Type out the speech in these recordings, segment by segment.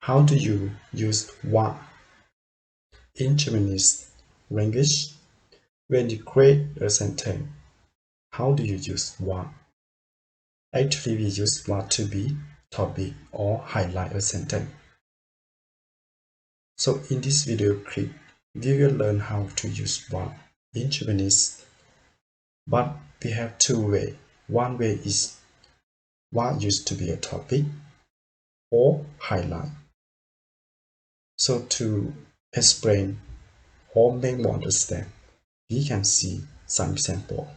How do you use wa in Japanese language? When you create a sentence, how do you use wa? Actually, we use wa to be topic or highlight a sentence. So in this video clip, we will learn how to use wa in Japanese. But we have two ways. One way is wa used to be a topic or highlight. So to explain or make more understand, we can see some example.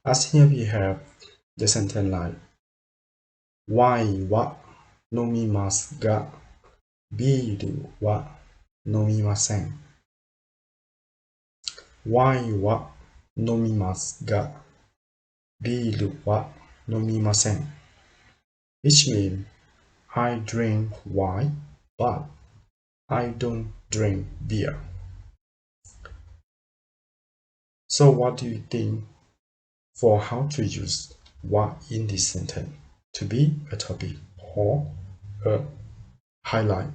As here we have the sentence like Wine wa nomimasu ga biiru wa nomimasen. Wine wa nomimasu ga biiru wa nomimasen. Which means I drink wine, but I don't drink beer. So what do you think for how to use wa in this sentence to be a topic or a highlight?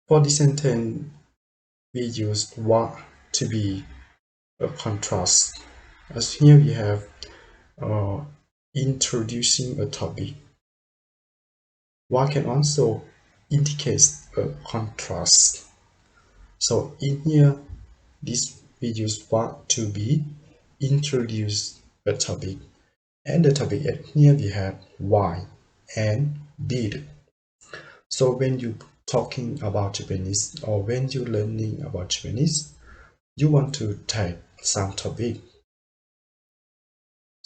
For this sentence, we use wa to be a contrast. As here we have introducing a topic. Wa can also indicate a contrast. So in here, we use wa to be introduce a topic, and the topic at here we have why and did. So when you talking about Japanese or when you learning about Japanese, you want to take some topic.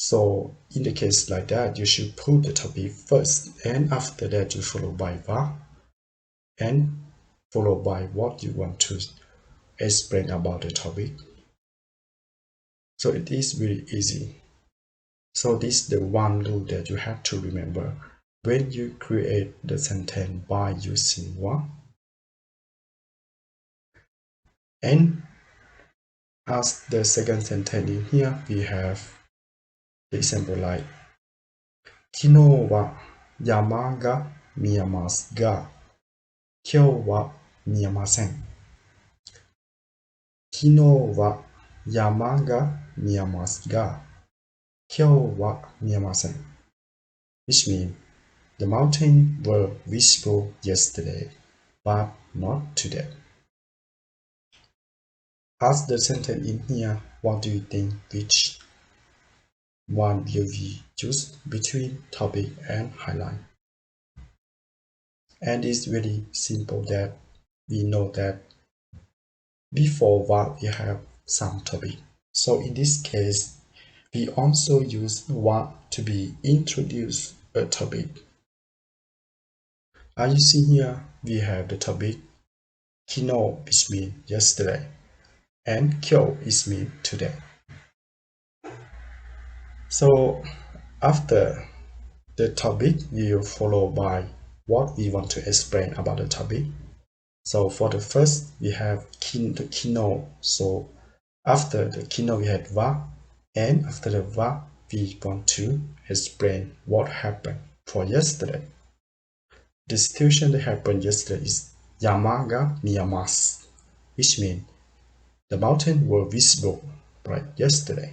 So in the case like that, you should put the topic first, and after that you follow by wa and follow by what you want to explain about the topic. So it is very easy. So this is the one rule that you have to remember when you create the sentence by using wa. And as the second sentence in here, we have the example like Kino wa yama ga miyamasu ga kyou wa miyamasen. Kino wa yama ga miyamasu ga kyou wa miyamasen. Which means the mountains were visible yesterday, but not today. As the sentence in here, what do you think which one will be used between topic and highlight? And it's very simple that we know that before wa we have some topic. So in this case, we also use wa to be introduce a topic. As you see here, we have the topic kino, which means yesterday, and kyou is mean today. So after the topic, we will follow by what we want to explain about the topic. So for the first, we have the kino. So after the kino, we had wa, and after the wa, we want to explain what happened for yesterday. The situation that happened yesterday is yama ga miyamasu, which means the mountains were visible right yesterday.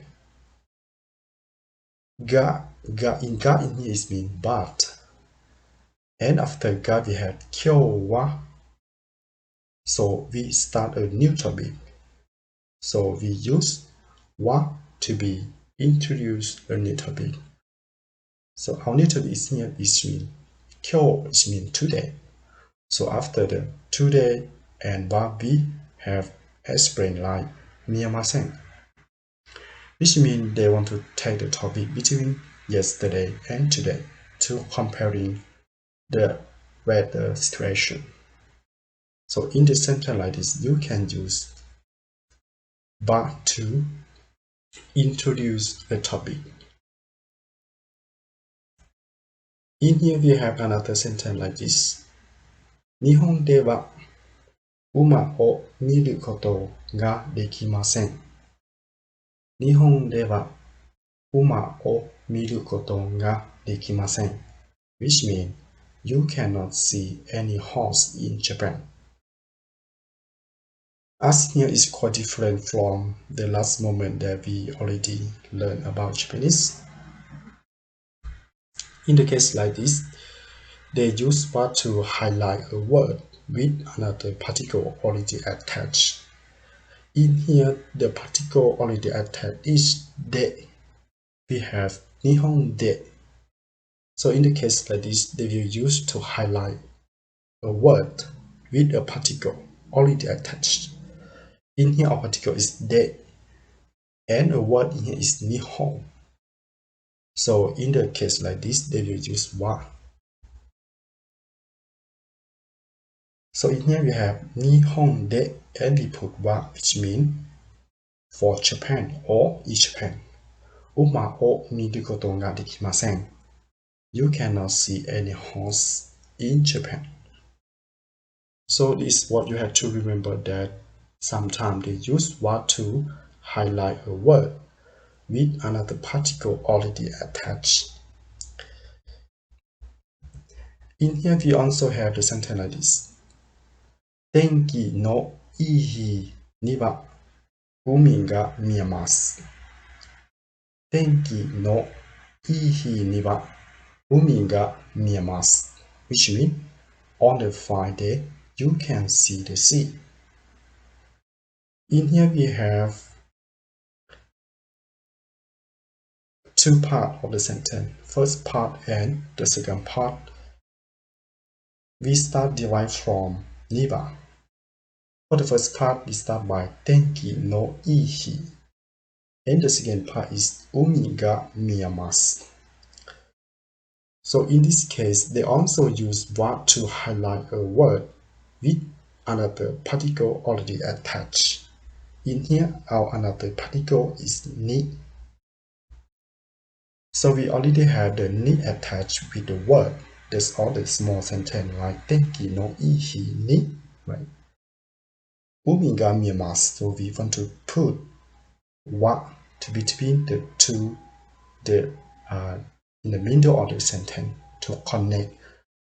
Ga in here is mean but, and after ga we have kyou wa. So we start a new topic. So we use wa to be introduce a new topic. So our new topic is here is mean kyou is mean today. So after the today and wa we have explained like miyamasen, which means they want to take the topic between yesterday and today to comparing the weather situation. So in the sentence like this, you can use ba to introduce a topic. In here we have another sentence like this. Nihon de wa uma o miru koto ga dekimasen. Nihon de wa uma o miru koto ga できません which means you cannot see any horse in Japan. As here is quite different from the last moment that we already learned about Japanese. In the case like this, they use what to highlight a word with another particle already attached. In here, the particle already attached is de. We have nihon de. So in the case like this, they will use to highlight a word with a particle already attached. In here, our particle is de, and a word in here is nihon. So in the case like this, they will use wa. So in here we have nihon de, and we put wa, which means for Japan or in Japan. Uma o miru koto ga dekimasen. You cannot see any horse in Japan. So this is what you have to remember, that sometimes they use what to highlight a word with another particle already attached. In here we also have the sentence like this. Tenki no ii hi ni wa umi ga miemasu. Tenki no ii hi ni wa umi ga miemasu, which means on a fine day you can see the sea. In here we have two parts of the sentence. First part and the second part. We start derived from niwa. For the first part, we start by tenki no ii hi. And the second part is umi ga miemasu. So in this case, they also use what to highlight a word with another particle already attached. In here, our another particle is ni. So we already have the ni attached with the word. That's all the small sentence like tenki no ii hi ni, right? Umi ga miemasu. So we want to put wa to between the two, in the middle of the sentence to connect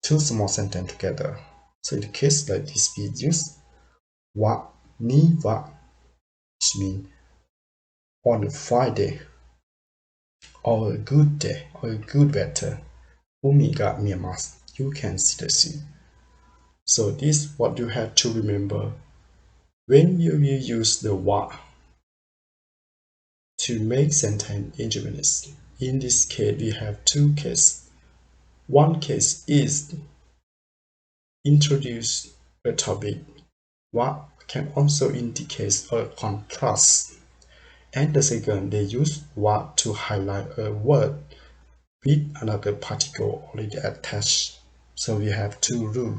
two small sentences together. So in the case like this, we use wa ni wa, which means on a Friday or a good day or a good weather, umi ga miemasu. You can see the sea. So this is what you have to remember when you will use the wa to make sentence in Japanese. In this case, we have two cases. One case is introduce a topic. Wa can also indicate a contrast. And the second, they use wa to highlight a word with another particle already attached. So we have two rules.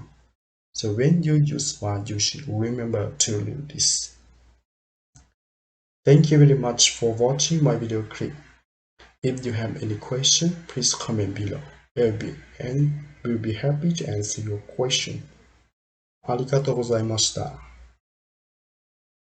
So when you use wa, you should remember to do this. Thank you very much for watching my video clip. If you have any question, please comment below. We'll be happy to answer your question. ありがとうございました。